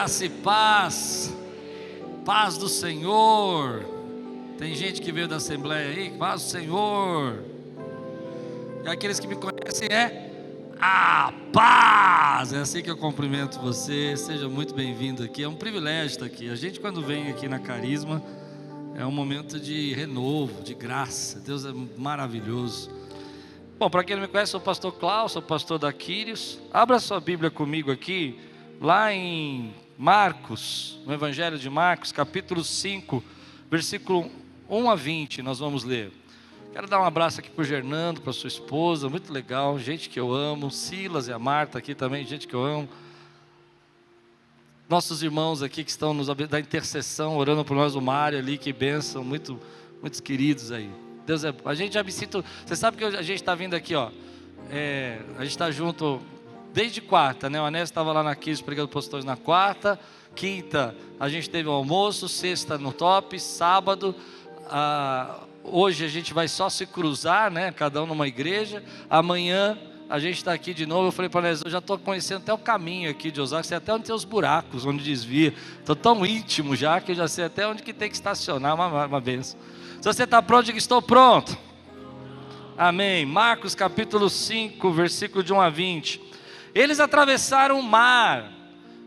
Graça e paz, paz do Senhor. Tem gente que veio da Assembleia aí, paz do Senhor. E aqueles que me conhecem a paz. É assim que eu cumprimento você. Seja muito bem-vindo aqui. É um privilégio estar aqui. A gente, quando vem aqui na Carisma, é um momento de renovo, de graça. Deus é maravilhoso. Bom, para quem não me conhece, sou o pastor Klaus, sou pastor da Quírios. Abra sua Bíblia comigo aqui, lá em Marcos, no Evangelho de Marcos, capítulo 5, versículo 1 a 20, nós vamos ler. Quero dar um abraço aqui para o Gernando, para sua esposa, muito legal, gente que eu amo, Silas e a Marta aqui também, gente que eu amo. Nossos irmãos aqui que estão da intercessão, orando por nós, o Mário ali, que bênção, muitos queridos aí. Deus é, a gente já me sinto, você sabe que a gente está vindo aqui, ó, a gente está junto desde quarta, né? O Anésio estava lá na Quírios pregando pastores na quarta, quinta a gente teve o almoço, sexta no top, sábado, hoje a gente vai só se cruzar, né? Cada um numa igreja, amanhã a gente está aqui de novo. Eu falei para o Anésio, eu já estou conhecendo até o caminho aqui de Osasco, sei até onde tem os buracos, onde desvia, estou tão íntimo já, que eu já sei até onde que tem que estacionar, uma benção. Se você está pronto, diga, estou pronto. Amém. Marcos capítulo 5, versículo de 1 a 20. Eles atravessaram o mar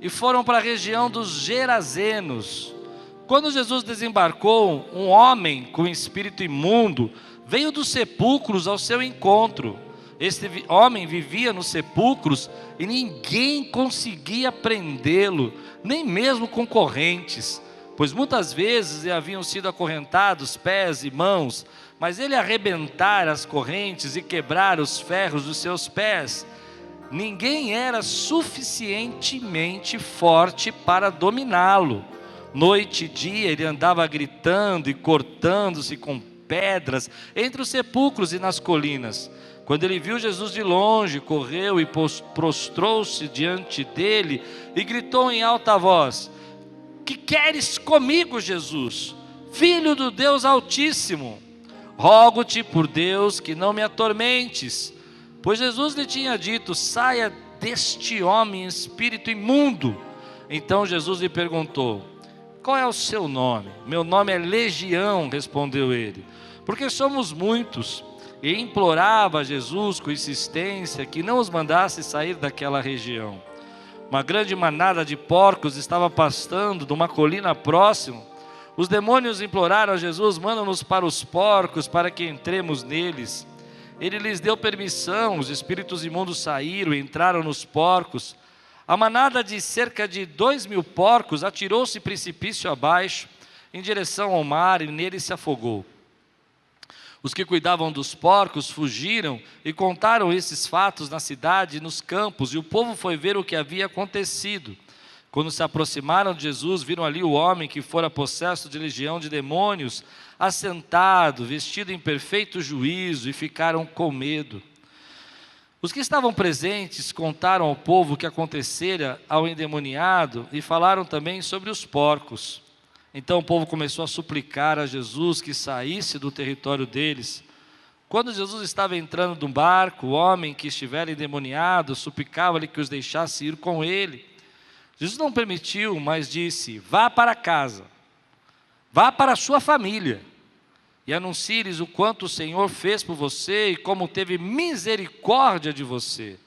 e foram para a região dos Gerazenos. Quando Jesus desembarcou, um homem com espírito imundo veio dos sepulcros ao seu encontro. Este homem vivia nos sepulcros e ninguém conseguia prendê-lo, nem mesmo com correntes, pois muitas vezes lhe haviam sido acorrentados pés e mãos, mas ele arrebentara as correntes e quebrara os ferros dos seus pés. Ninguém era suficientemente forte para dominá-lo. Noite e dia ele andava gritando e cortando-se com pedras entre os sepulcros e nas colinas. Quando ele viu Jesus de longe, correu e prostrou-se diante dele e gritou em alta voz: que queres comigo, Jesus, Filho do Deus Altíssimo? Rogo-te por Deus que não me atormentes. Pois Jesus lhe tinha dito: saia deste homem, espírito imundo. Então Jesus lhe perguntou: qual é o seu nome? Meu nome é Legião, respondeu ele, porque somos muitos. E implorava a Jesus com insistência que não os mandasse sair daquela região. Uma grande manada de porcos estava pastando numa colina próxima. Os demônios imploraram a Jesus: manda-nos para os porcos, para que entremos neles. Ele lhes deu permissão, os espíritos imundos saíram e entraram nos porcos. A manada de cerca de 2.000 porcos atirou-se precipício abaixo, em direção ao mar, e nele se afogou. Os que cuidavam dos porcos fugiram e contaram esses fatos na cidade e nos campos, e o povo foi ver o que havia acontecido. Quando se aproximaram de Jesus, viram ali o homem que fora possesso de legião de demônios, assentado, vestido em perfeito juízo, e ficaram com medo. Os que estavam presentes contaram ao povo o que acontecera ao endemoniado e falaram também sobre os porcos. Então o povo começou a suplicar a Jesus que saísse do território deles. Quando Jesus estava entrando no barco, o homem que estivera endemoniado suplicava-lhe que os deixasse ir com ele. Jesus não permitiu, mas disse: vá para casa, vá para a sua família, e anuncie-lhes o quanto o Senhor fez por você e como teve misericórdia de você.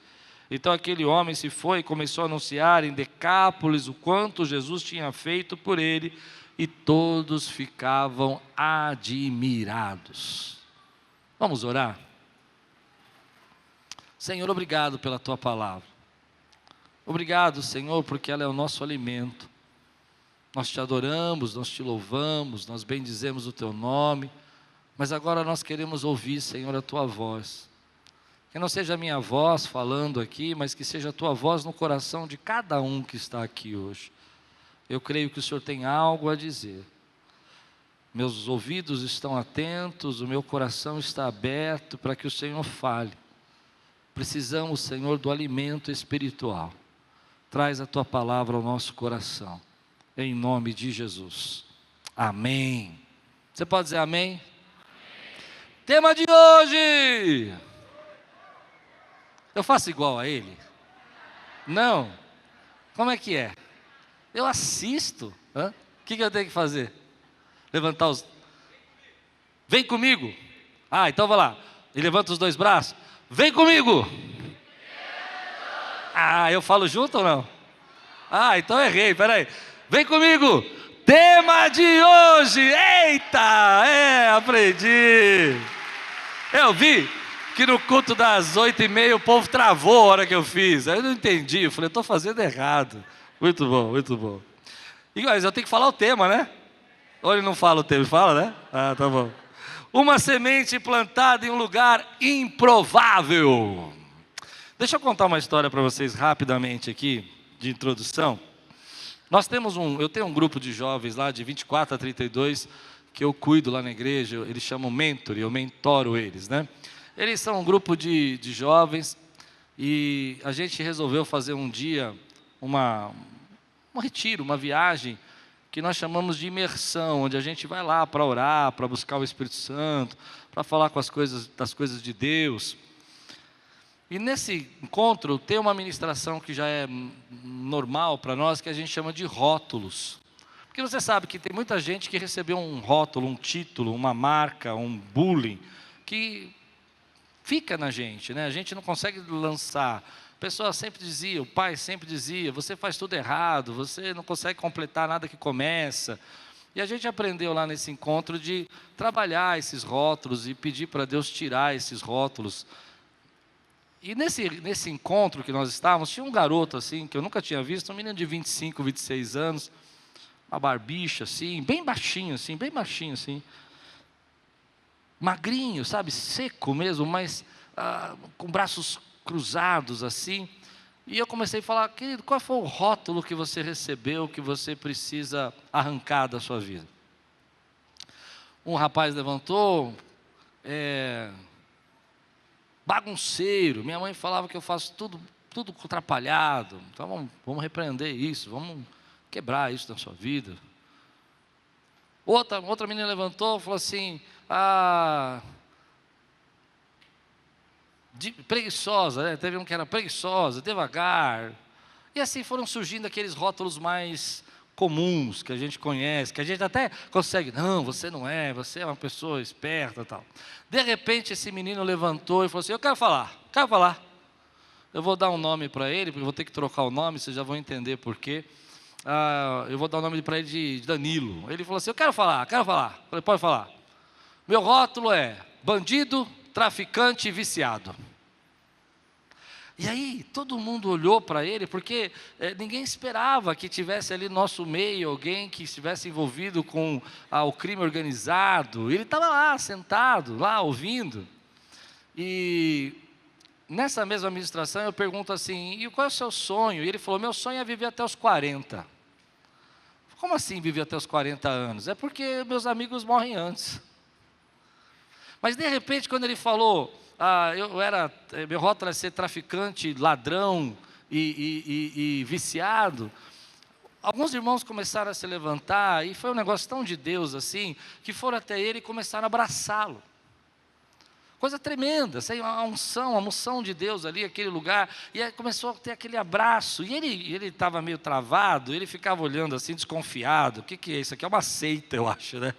Então aquele homem se foi e começou a anunciar em Decápolis o quanto Jesus tinha feito por ele, e todos ficavam admirados. Vamos orar? Senhor, obrigado pela tua palavra. Obrigado, Senhor, porque ela é o nosso alimento. Nós te adoramos, nós te louvamos, nós bendizemos o teu nome, mas agora nós queremos ouvir, Senhor, a tua voz. Que não seja a minha voz falando aqui, mas que seja a tua voz no coração de cada um que está aqui hoje. Eu creio que o Senhor tem algo a dizer. Meus ouvidos estão atentos, o meu coração está aberto para que o Senhor fale. Precisamos, Senhor, do alimento espiritual. Traz a tua palavra ao nosso coração, em nome de Jesus. Amém. Você pode dizer amém? Amém. Tema de hoje. Eu faço igual a ele? Não. Como é que é? Eu assisto. O que eu tenho que fazer? Levantar os... Vem comigo. Então vai lá. E levanta os 2 braços. Vem comigo. Eu falo junto ou não? Então errei, peraí. Vem comigo. Tema de hoje. Eita, aprendi. Eu vi que no culto das 8h30 o povo travou a hora que eu fiz. Aí eu não entendi, eu falei, estou fazendo errado. Muito bom, muito bom. Mas eu tenho que falar o tema, né? Ou ele não fala o tema, ele fala, né? Tá bom. Uma semente plantada em um lugar improvável. Deixa eu contar uma história para vocês rapidamente aqui, de introdução. Eu tenho um grupo de jovens lá, de 24 a 32, que eu cuido lá na igreja, eles chamam mentor, eu mentoro eles, né? Eles são um grupo de jovens, e a gente resolveu fazer um dia, um retiro, uma viagem, que nós chamamos de imersão, onde a gente vai lá para orar, para buscar o Espírito Santo, para falar das coisas de Deus. E nesse encontro tem uma ministração que já é normal para nós, que a gente chama de rótulos. Porque você sabe que tem muita gente que recebeu um rótulo, um título, uma marca, um bullying, que fica na gente, né? A gente não consegue lançar. A pessoa sempre dizia, o pai sempre dizia, você faz tudo errado, você não consegue completar nada que começa. E a gente aprendeu lá nesse encontro de trabalhar esses rótulos e pedir para Deus tirar esses rótulos. E nesse encontro que nós estávamos, tinha um garoto assim, que eu nunca tinha visto, um menino de 25, 26 anos, uma barbicha assim, bem baixinho assim, magrinho, sabe, seco mesmo, mas com braços cruzados assim. E eu comecei a falar, querido, qual foi o rótulo que você recebeu, que você precisa arrancar da sua vida? Um rapaz levantou, bagunceiro. Minha mãe falava que eu faço tudo atrapalhado. Então vamos repreender isso, vamos quebrar isso na sua vida. Outra menina levantou e falou assim, preguiçosa, né? Teve um que era preguiçosa, devagar. E assim foram surgindo aqueles rótulos mais comuns, que a gente conhece, que a gente até consegue, não, você não é, você é uma pessoa esperta e tal. De repente esse menino levantou e falou assim, eu quero falar. Eu vou dar um nome para ele, porque eu vou ter que trocar o nome, vocês já vão entender por quê. Eu vou dar o nome para ele de Danilo. Ele falou assim, eu quero falar. Eu falei, pode falar. Meu rótulo é bandido, traficante e viciado. E aí todo mundo olhou para ele, porque ninguém esperava que tivesse ali no nosso meio alguém que estivesse envolvido com o crime organizado. Ele estava lá, sentado, lá, ouvindo. E nessa mesma administração eu pergunto assim, e qual é o seu sonho? E ele falou, meu sonho é viver até os 40. Como assim viver até os 40 anos? É porque meus amigos morrem antes. Mas de repente quando ele falou, meu rótulo é ser traficante, ladrão e viciado, alguns irmãos começaram a se levantar, e foi um negócio tão de Deus assim, que foram até ele e começaram a abraçá-lo. Coisa tremenda, assim, a unção de Deus ali, aquele lugar, e aí começou a ter aquele abraço, e ele estava meio travado, ele ficava olhando assim, desconfiado, o que é isso aqui? É uma seita, eu acho, né?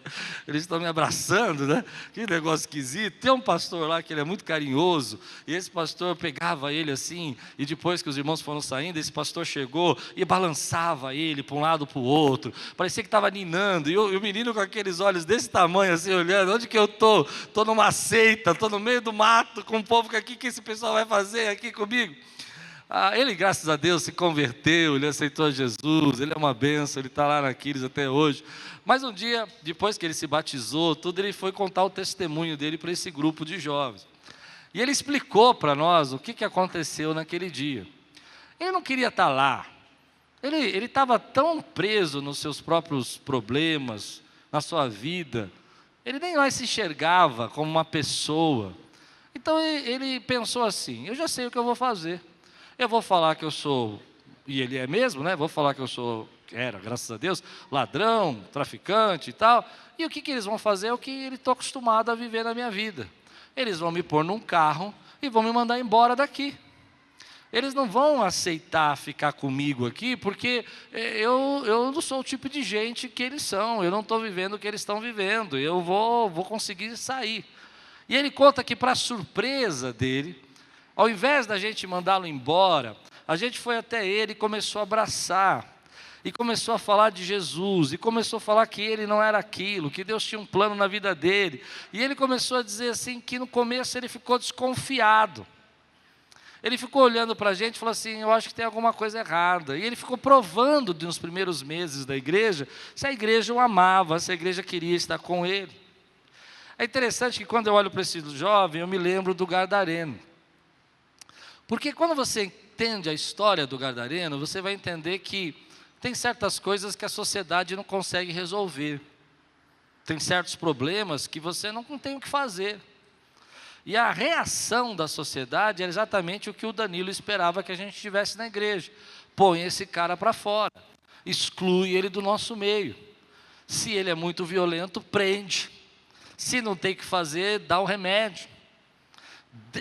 Eles estão me abraçando, né? Que negócio esquisito. Tem um pastor lá que ele é muito carinhoso, e esse pastor pegava ele assim, e depois que os irmãos foram saindo, esse pastor chegou e balançava ele para um lado para o outro, parecia que estava ninando, e o menino com aqueles olhos desse tamanho assim, olhando, onde que eu estou? Estou numa seita, estou no meio do mato, com o povo aqui, o que esse pessoal vai fazer aqui comigo? Ele, graças a Deus, se converteu, ele aceitou Jesus, ele é uma bênção, ele está lá na Quiris até hoje. Mas um dia, depois que ele se batizou, ele foi contar o testemunho dele para esse grupo de jovens. E ele explicou para nós o que aconteceu naquele dia. Ele não queria estar lá, ele estava tão preso nos seus próprios problemas, na sua vida, ele nem mais se enxergava como uma pessoa. Então ele pensou assim, eu já sei o que eu vou fazer. Eu vou falar que eu sou, e ele é mesmo, né? Vou falar que eu era, graças a Deus, ladrão, traficante e tal. E o que eles vão fazer é o que ele está acostumado a viver na minha vida. Eles vão me pôr num carro e vão me mandar embora daqui. Eles não vão aceitar ficar comigo aqui, porque eu não sou o tipo de gente que eles são, eu não estou vivendo o que eles estão vivendo, eu vou conseguir sair. E ele conta que, para surpresa dele, ao invés da gente mandá-lo embora, a gente foi até ele e começou a abraçar, e começou a falar de Jesus, e começou a falar que ele não era aquilo, que Deus tinha um plano na vida dele, e ele começou a dizer assim, que no começo ele ficou desconfiado. Ele ficou olhando para a gente e falou assim, eu acho que tem alguma coisa errada. E ele ficou provando nos primeiros meses da igreja, se a igreja o amava, se a igreja queria estar com ele. É interessante que quando eu olho para esse jovem, eu me lembro do Gadareno. Porque quando você entende a história do Gadareno, você vai entender que tem certas coisas que a sociedade não consegue resolver. Tem certos problemas que você não tem o que fazer. E a reação da sociedade é exatamente o que o Danilo esperava que a gente tivesse na igreja. Põe esse cara para fora, exclui ele do nosso meio. Se ele é muito violento, prende. Se não tem o que fazer, dá o remédio.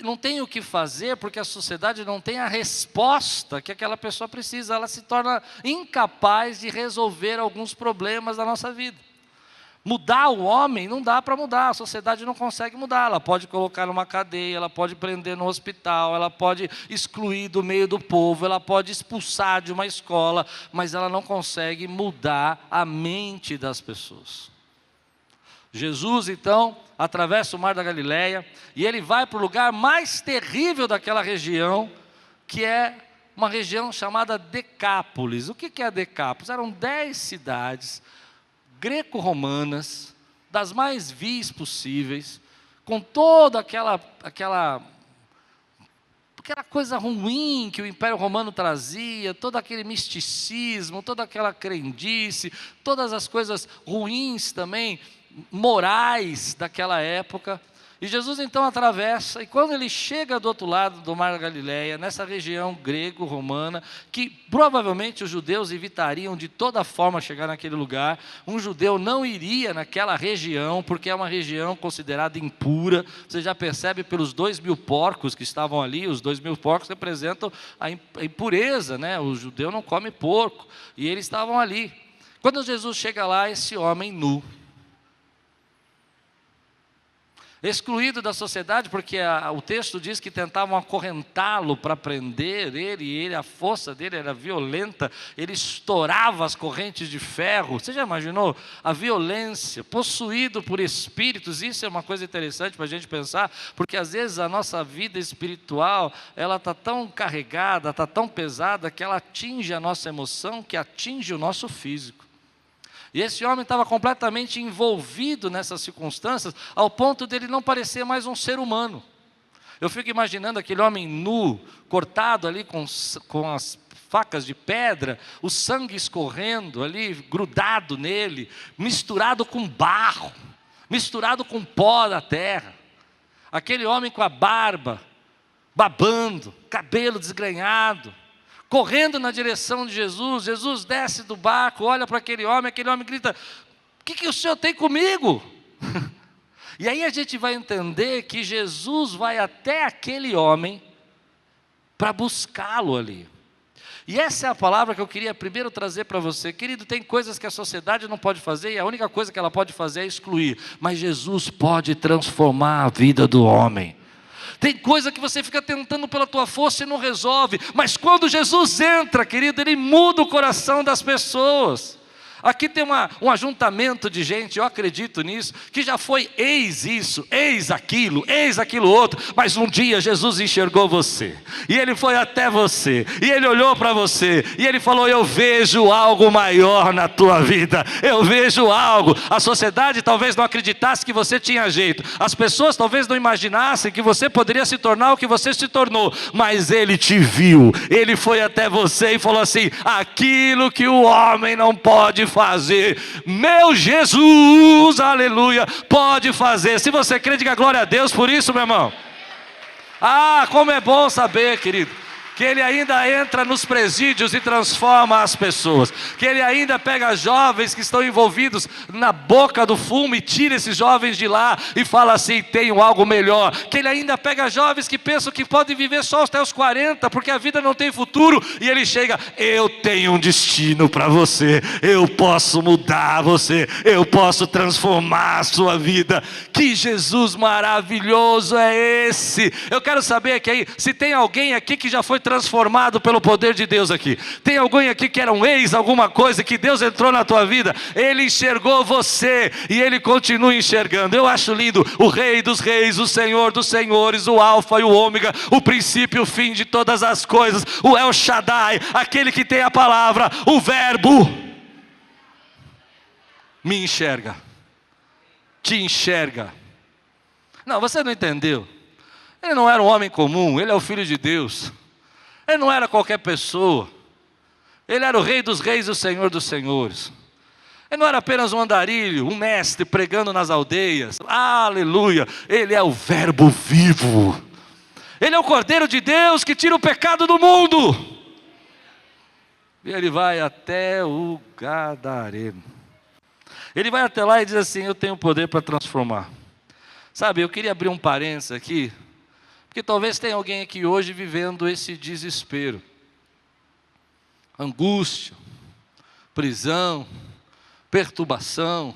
Não tem o que fazer porque a sociedade não tem a resposta que aquela pessoa precisa. Ela se torna incapaz de resolver alguns problemas da nossa vida. Mudar o homem não dá para mudar, a sociedade não consegue mudar. Ela pode colocar numa cadeia, ela pode prender no hospital, ela pode excluir do meio do povo, ela pode expulsar de uma escola, mas ela não consegue mudar a mente das pessoas. Jesus então atravessa o mar da Galileia e ele vai para o lugar mais terrível daquela região, que é uma região chamada Decápolis. O que é Decápolis? Eram 10 cidades greco-romanas, das mais vis possíveis, com toda aquela coisa ruim que o Império Romano trazia, todo aquele misticismo, toda aquela crendice, todas as coisas ruins também, morais daquela época. E Jesus então atravessa, e quando ele chega do outro lado do Mar da Galileia, nessa região grego-romana, que provavelmente os judeus evitariam de toda forma chegar naquele lugar, um judeu não iria naquela região, porque é uma região considerada impura. Você já percebe pelos 2.000 porcos que estavam ali, os 2.000 porcos representam a impureza, né? O judeu não come porco, e eles estavam ali. Quando Jesus chega lá, esse homem nu, excluído da sociedade, porque o texto diz que tentavam acorrentá-lo para prender ele, e ele, a força dele era violenta, ele estourava as correntes de ferro. Você já imaginou a violência, possuído por espíritos? Isso é uma coisa interessante para a gente pensar, porque às vezes a nossa vida espiritual, ela está tão carregada, está tão pesada, que ela atinge a nossa emoção, que atinge o nosso físico. E esse homem estava completamente envolvido nessas circunstâncias, ao ponto dele não parecer mais um ser humano. Eu fico imaginando aquele homem nu, cortado ali com as facas de pedra, o sangue escorrendo ali, grudado nele, misturado com barro, misturado com pó da terra. Aquele homem com a barba, babando, cabelo desgrenhado, correndo na direção de Jesus. Jesus desce do barco, olha para aquele homem grita: o que o senhor tem comigo? E aí a gente vai entender que Jesus vai até aquele homem para buscá-lo ali. E essa é a palavra que eu queria primeiro trazer para você. Querido, tem coisas que a sociedade não pode fazer, e a única coisa que ela pode fazer é excluir, mas Jesus pode transformar a vida do homem. Tem coisa que você fica tentando pela tua força e não resolve, mas quando Jesus entra, querido, Ele muda o coração das pessoas. Aqui tem um ajuntamento de gente, eu acredito nisso, que já foi eis isso, eis aquilo outro, mas um dia Jesus enxergou você, e Ele foi até você, e Ele olhou para você, e Ele falou: eu vejo algo maior na tua vida, eu vejo algo. A sociedade talvez não acreditasse que você tinha jeito, as pessoas talvez não imaginassem que você poderia se tornar o que você se tornou, mas Ele te viu, Ele foi até você e falou assim: aquilo que o homem não pode fazer, meu Jesus, aleluia, pode fazer. Se você crê, diga glória a Deus por isso, meu irmão. Ah, como é bom saber, querido, que Ele ainda entra nos presídios e transforma as pessoas, que Ele ainda pega jovens que estão envolvidos na boca do fumo e tira esses jovens de lá e fala assim: tenho algo melhor, que Ele ainda pega jovens que pensam que podem viver só até os 40, porque a vida não tem futuro, e Ele chega: eu tenho um destino para você, eu posso mudar você, eu posso transformar a sua vida. Que Jesus maravilhoso é esse? Eu quero saber aqui, se tem alguém aqui que já foi transformado pelo poder de Deus aqui. Tem alguém aqui que era um ex, alguma coisa, que Deus entrou na tua vida, Ele enxergou você e Ele continua enxergando. Eu acho lindo, o Rei dos Reis, o Senhor dos Senhores, o Alfa e o Ômega, o princípio e o fim de todas as coisas, o El Shaddai, aquele que tem a palavra, o Verbo, me enxerga, te enxerga. Não, você não entendeu. Ele não era um homem comum, Ele é o Filho de Deus. Ele não era qualquer pessoa. Ele era o Rei dos Reis e o Senhor dos Senhores. Ele não era apenas um andarilho, um mestre pregando nas aldeias. Aleluia! Ele é o Verbo vivo. Ele é o Cordeiro de Deus que tira o pecado do mundo. E Ele vai até o Gadareno. Ele vai até lá e diz assim: eu tenho poder para transformar. Sabe, eu queria abrir um parênteses aqui, porque talvez tenha alguém aqui hoje vivendo esse desespero, angústia, prisão, perturbação.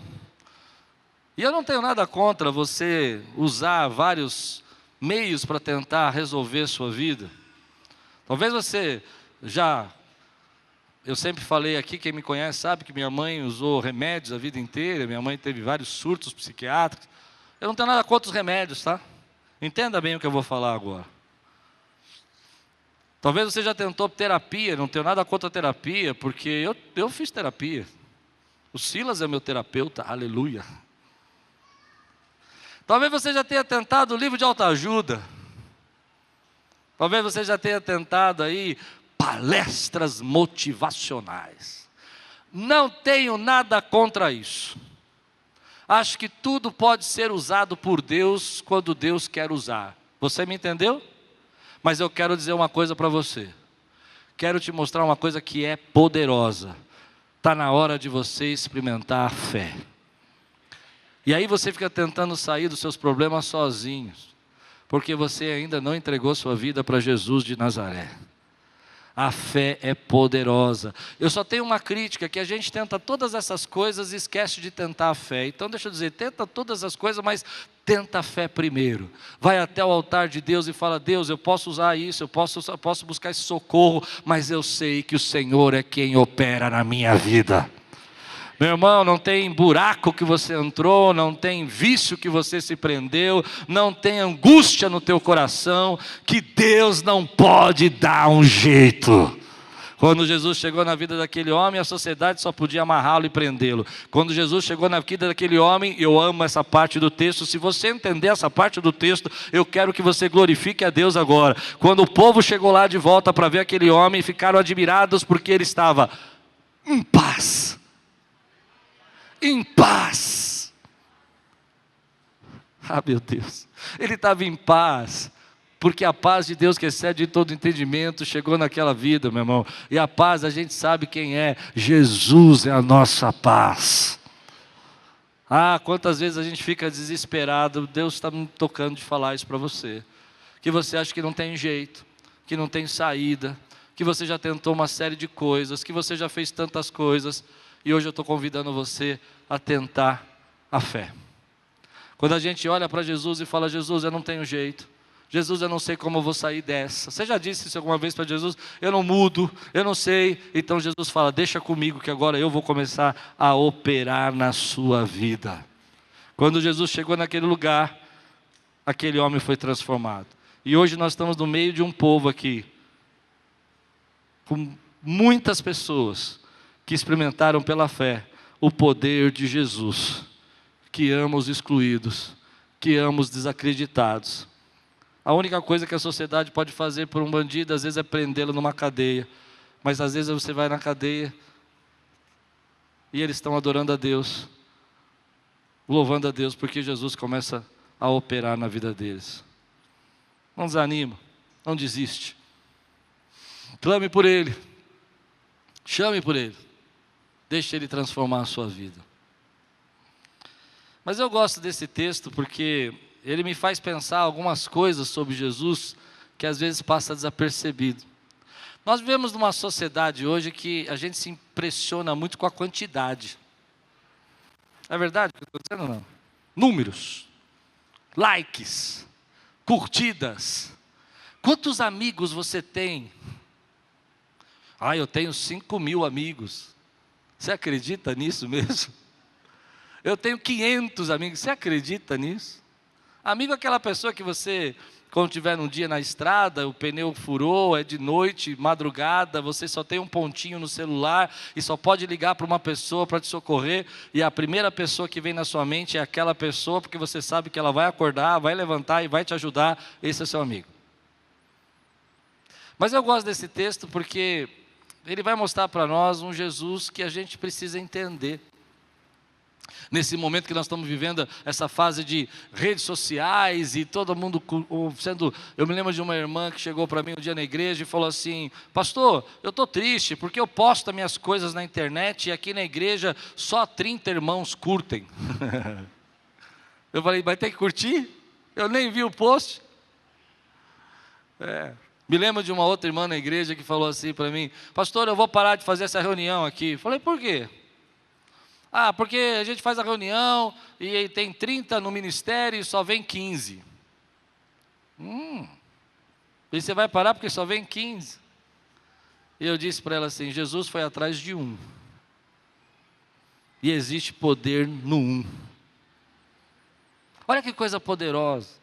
E eu não tenho nada contra você usar vários meios para tentar resolver sua vida. Talvez você eu sempre falei aqui, quem me conhece sabe que minha mãe usou remédios a vida inteira, minha mãe teve vários surtos psiquiátricos. Eu não tenho nada contra os remédios, tá? Entenda bem o que eu vou falar agora. Talvez você já tentou terapia, não tenho nada contra a terapia, porque eu fiz terapia. O Silas é meu terapeuta, aleluia. Talvez você já tenha tentado o livro de autoajuda. Talvez você já tenha tentado aí palestras motivacionais. Não tenho nada contra isso. Acho que tudo pode ser usado por Deus quando Deus quer usar. Você me entendeu? Mas eu quero dizer uma coisa para você. Quero te mostrar uma coisa que é poderosa. Está na hora de você experimentar a fé. E aí você fica tentando sair dos seus problemas sozinhos, porque você ainda não entregou sua vida para Jesus de Nazaré. A fé é poderosa. Eu só tenho uma crítica, que a gente tenta todas essas coisas e esquece de tentar a fé. Então deixa eu dizer, tenta todas as coisas, mas tenta a fé primeiro. Vai até o altar de Deus e fala: Deus, eu posso usar isso, eu posso buscar esse socorro, mas eu sei que o Senhor é quem opera na minha vida. Meu irmão, não tem buraco que você entrou, não tem vício que você se prendeu, não tem angústia no teu coração, que Deus não pode dar um jeito. Quando Jesus chegou na vida daquele homem, a sociedade só podia amarrá-lo e prendê-lo. Quando Jesus chegou na vida daquele homem, eu amo essa parte do texto. Se você entender essa parte do texto, eu quero que você glorifique a Deus agora. Quando o povo chegou lá de volta para ver aquele homem, ficaram admirados porque ele estava em paz. Em paz. Ah, meu Deus. Ele estava em paz, porque a paz de Deus que excede todo entendimento chegou naquela vida, meu irmão. E a paz, a gente sabe quem é. Jesus é a nossa paz. Ah, quantas vezes a gente fica desesperado. Deus está me tocando de falar isso para você. Que você acha que não tem jeito, que não tem saída, que você já tentou uma série de coisas, que você já fez tantas coisas. E hoje eu estou convidando você a tentar a fé. Quando a gente olha para Jesus e fala: Jesus, eu não tenho jeito. Jesus, eu não sei como eu vou sair dessa. Você já disse isso alguma vez para Jesus? Eu não mudo, eu não sei. Então Jesus fala: deixa comigo que agora eu vou começar a operar na sua vida. Quando Jesus chegou naquele lugar, aquele homem foi transformado. E hoje nós estamos no meio de um povo aqui, com muitas pessoas que experimentaram pela fé o poder de Jesus, que ama os excluídos, que ama os desacreditados. A única coisa que a sociedade pode fazer por um bandido, às vezes, é prendê-lo numa cadeia, mas às vezes você vai na cadeia e eles estão adorando a Deus, louvando a Deus, porque Jesus começa a operar na vida deles. Não desanima, não desiste. Clame por Ele, chame por Ele, deixe Ele transformar a sua vida. Mas eu gosto desse texto porque ele me faz pensar algumas coisas sobre Jesus que às vezes passa desapercebido. Nós vivemos numa sociedade hoje que a gente se impressiona muito com a quantidade. É verdade o que eu estou dizendo ou não? Números, likes, curtidas. Quantos amigos você tem? Eu tenho 5.000 amigos. Você acredita nisso mesmo? Eu tenho 500 amigos. Você acredita nisso? Amigo é aquela pessoa que você, quando estiver num dia na estrada, o pneu furou, é de noite, madrugada, você só tem um pontinho no celular e só pode ligar para uma pessoa para te socorrer, e a primeira pessoa que vem na sua mente é aquela pessoa, porque você sabe que ela vai acordar, vai levantar e vai te ajudar. Esse é seu amigo. Mas eu gosto desse texto porque ele vai mostrar para nós um Jesus que a gente precisa entender. Nesse momento que nós estamos vivendo essa fase de redes sociais e todo mundo sendo... Eu me lembro de uma irmã que chegou para mim um dia na igreja e falou assim: pastor, eu estou triste porque eu posto minhas coisas na internet e aqui na igreja só 30 irmãos curtem. Eu falei: vai ter que curtir? Eu nem vi o post. Me lembro de uma outra irmã na igreja que falou assim para mim: pastor, eu vou parar de fazer essa reunião aqui. Falei: por quê? Porque a gente faz a reunião e tem 30 no ministério e só vem 15. E você vai parar porque só vem 15? E eu disse para ela assim: Jesus foi atrás de um. E existe poder no um. Olha que coisa poderosa.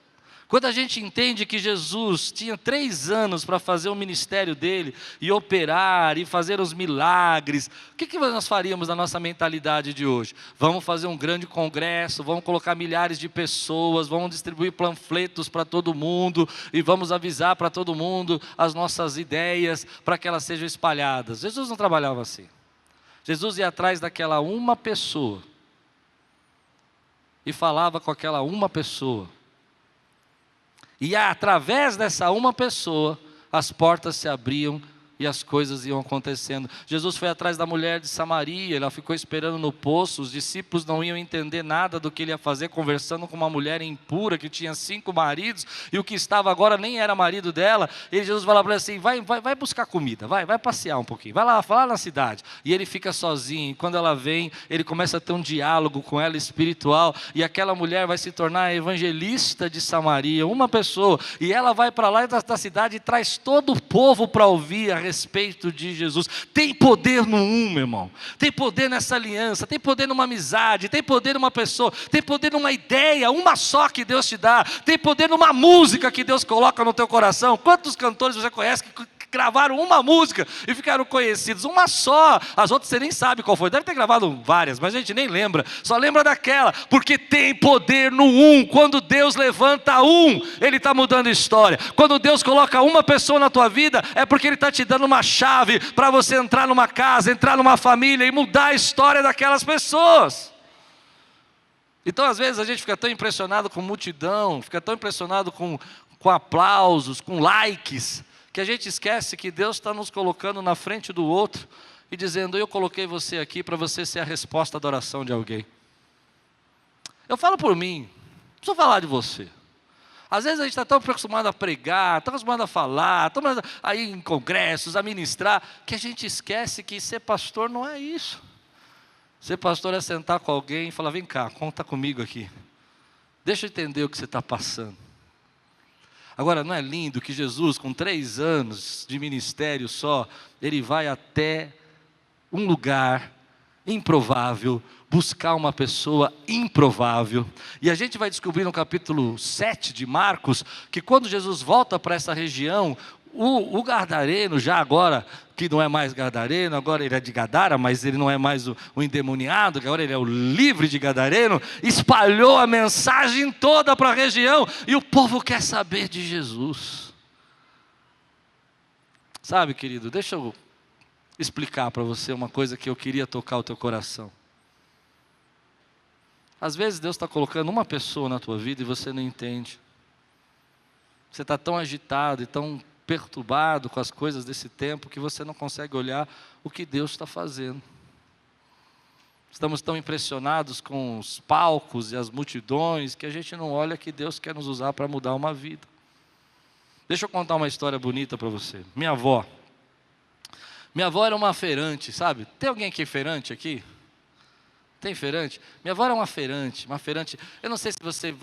Quando a gente entende que Jesus tinha 3 anos para fazer o ministério dele, e operar, e fazer os milagres, o que nós faríamos na nossa mentalidade de hoje? Vamos fazer um grande congresso, vamos colocar milhares de pessoas, vamos distribuir panfletos para todo mundo, e vamos avisar para todo mundo as nossas ideias, para que elas sejam espalhadas. Jesus não trabalhava assim. Jesus ia atrás daquela uma pessoa, e falava com aquela uma pessoa. E através dessa uma pessoa, as portas se abriam e as coisas iam acontecendo. Jesus foi atrás da mulher de Samaria, ela ficou esperando no poço, os discípulos não iam entender nada do que ele ia fazer, conversando com uma mulher impura, que tinha 5 maridos, e o que estava agora nem era marido dela. E Jesus fala para ele assim: vai buscar comida, vai passear um pouquinho, vai lá na cidade. E ele fica sozinho, e quando ela vem, ele começa a ter um diálogo com ela espiritual, e aquela mulher vai se tornar a evangelista de Samaria, uma pessoa, e ela vai para lá da cidade e traz todo o povo para ouvir a respeito de Jesus. Tem poder no um, meu irmão. Tem poder nessa aliança, tem poder numa amizade, tem poder numa pessoa, tem poder numa ideia, uma só que Deus te dá, tem poder numa música que Deus coloca no teu coração. Quantos cantores você conhece que gravaram uma música e ficaram conhecidos? Uma só, as outras você nem sabe qual foi, deve ter gravado várias, mas a gente nem lembra, só lembra daquela, porque tem poder no um. Quando Deus levanta um, Ele está mudando a história. Quando Deus coloca uma pessoa na tua vida, é porque Ele está te dando uma chave para você entrar numa casa, entrar numa família e mudar a história daquelas pessoas. Então às vezes a gente fica tão impressionado com multidão, fica tão impressionado com aplausos, com likes, que a gente esquece que Deus está nos colocando na frente do outro e dizendo: eu coloquei você aqui para você ser a resposta da oração de alguém. Eu falo por mim, não preciso falar de você. Às vezes a gente está tão acostumado a pregar, tão acostumado a falar, tão aí em congressos, a ministrar, que a gente esquece que ser pastor não é isso. Ser pastor é sentar com alguém e falar: vem cá, conta comigo aqui. Deixa eu entender o que você está passando. Agora, não é lindo que Jesus, com 3 anos de ministério só, ele vai até um lugar improvável, buscar uma pessoa improvável. E a gente vai descobrir no capítulo 7 de Marcos, que quando Jesus volta para essa região, o gadareno, já agora, que não é mais gadareno, agora ele é de Gadara, mas ele não é mais o endemoniado, agora ele é o livre de gadareno, espalhou a mensagem toda para a região, e o povo quer saber de Jesus. Sabe, querido, deixa eu explicar para você uma coisa que eu queria tocar o teu coração. Às vezes Deus está colocando uma pessoa na tua vida e você não entende. Você está tão agitado e tão perturbado com as coisas desse tempo que você não consegue olhar o que Deus está fazendo. Estamos tão impressionados com os palcos e as multidões que a gente não olha que Deus quer nos usar para mudar uma vida. Deixa eu contar uma história bonita para você. Minha avó era uma feirante, sabe? Tem alguém aqui feirante aqui? Tem feirante? Minha avó era uma feirante. Eu não sei se você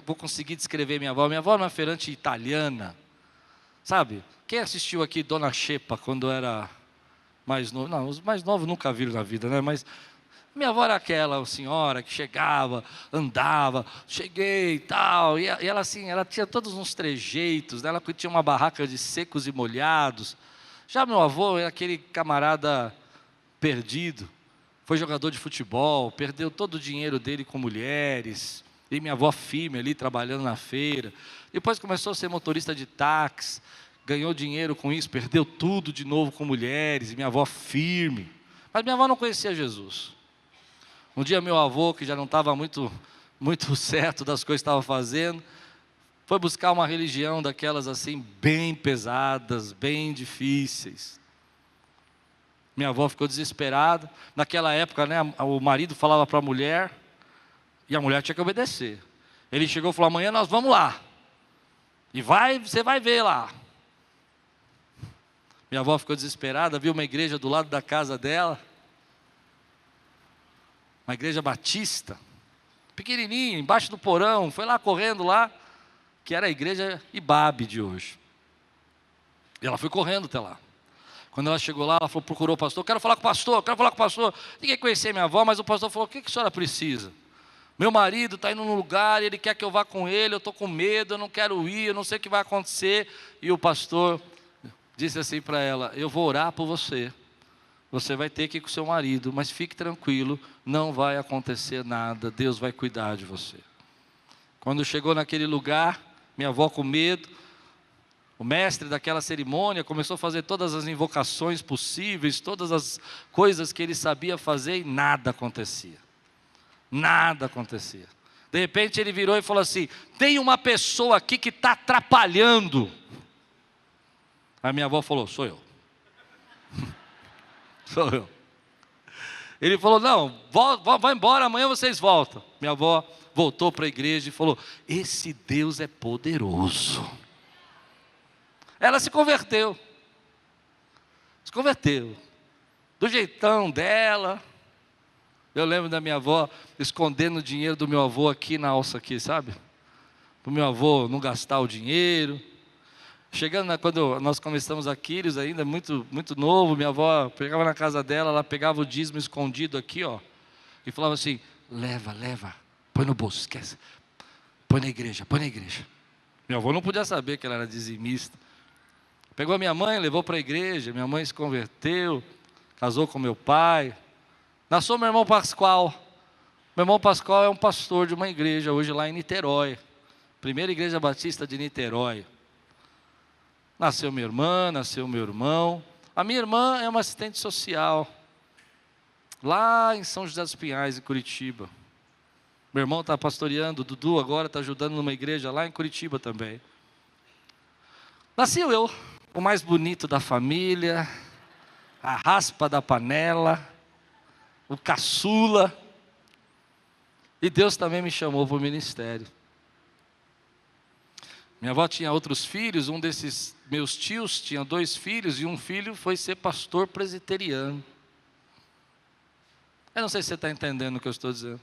vou conseguir descrever minha avó. Minha avó era uma feirante italiana, sabe? Quem assistiu aqui Dona Xepa quando era mais novo? Não, os mais novos nunca viram na vida, né? Mas minha avó era aquela senhora que chegava, andava, cheguei e tal. E ela assim, ela tinha todos uns trejeitos, né? Ela tinha uma barraca de secos e molhados. Já meu avô era aquele camarada perdido. Foi jogador de futebol, perdeu todo o dinheiro dele com mulheres. E minha avó firme ali, trabalhando na feira. Depois começou a ser motorista de táxi. Ganhou dinheiro com isso, perdeu tudo de novo com mulheres. E minha avó firme. Mas minha avó não conhecia Jesus. Um dia meu avô, que já não estava muito certo das coisas que estava fazendo, foi buscar uma religião daquelas assim, bem pesadas, bem difíceis. Minha avó ficou desesperada. Naquela época, né, o marido falava para a mulher, e a mulher tinha que obedecer. Ele chegou e falou: amanhã nós vamos lá. E você vai ver lá. Minha avó ficou desesperada, viu uma igreja do lado da casa dela. Uma igreja batista, pequenininha, embaixo do porão. Foi lá correndo lá, que era a igreja Ibabe de hoje. E ela foi correndo até lá. Quando ela chegou lá, ela procurou o pastor: quero falar com o pastor. Ninguém conhecia minha avó, mas o pastor falou: o que a senhora precisa? Meu marido está indo num lugar, ele quer que eu vá com ele, eu estou com medo, eu não quero ir, eu não sei o que vai acontecer. E o pastor disse assim para ela: eu vou orar por você. Você vai ter que ir com seu marido, mas fique tranquilo, não vai acontecer nada, Deus vai cuidar de você. Quando chegou naquele lugar, minha avó com medo, o mestre daquela cerimônia começou a fazer todas as invocações possíveis, todas as coisas que ele sabia fazer, e nada acontecia. Nada acontecia. De repente ele virou e falou assim: tem uma pessoa aqui que está atrapalhando. A minha avó falou: sou eu. Sou eu. Ele falou: não, vai embora, amanhã vocês voltam. Minha avó voltou para a igreja e falou: esse Deus é poderoso. Ela se converteu. Do jeitão dela. Eu lembro da minha avó escondendo o dinheiro do meu avô aqui na alça aqui, sabe? Para o meu avô não gastar o dinheiro. Chegando, quando nós começamos a Quírios ainda, muito novo, minha avó pegava na casa dela, ela pegava o dízimo escondido aqui, ó, e falava assim: leva, põe no bolso, esquece, põe na igreja. Minha avó não podia saber que ela era dizimista. Pegou a minha mãe, levou para a igreja, minha mãe se converteu, casou com meu pai. Nasceu meu irmão Pascoal. Meu irmão Pascoal é um pastor de uma igreja hoje lá em Niterói, primeira igreja batista de Niterói. Nasceu minha irmã, nasceu meu irmão. A minha irmã é uma assistente social, lá em São José dos Pinhais, em Curitiba. Meu irmão está pastoreando, o Dudu agora está ajudando numa igreja lá em Curitiba também. Nasci eu, o mais bonito da família, a raspa da panela, o caçula. E Deus também me chamou para o ministério. Minha avó tinha outros filhos, um desses meus tios tinha 2 filhos, e um filho foi ser pastor presbiteriano. Eu não sei se você está entendendo o que eu estou dizendo.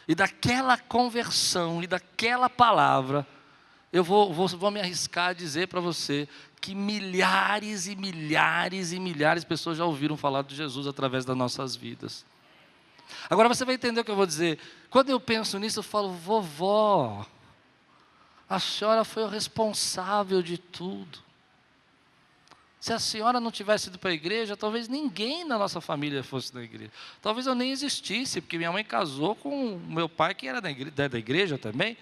E daquela conversão, e daquela palavra, eu vou me arriscar a dizer para você que milhares e milhares e milhares de pessoas já ouviram falar de Jesus através das nossas vidas. Agora você vai entender o que eu vou dizer. Quando eu penso nisso, eu falo: vovó, a senhora foi o responsável de tudo. Se a senhora não tivesse ido para a igreja, talvez ninguém na nossa família fosse da igreja. Talvez eu nem existisse, porque minha mãe casou com o meu pai, que era da igreja também.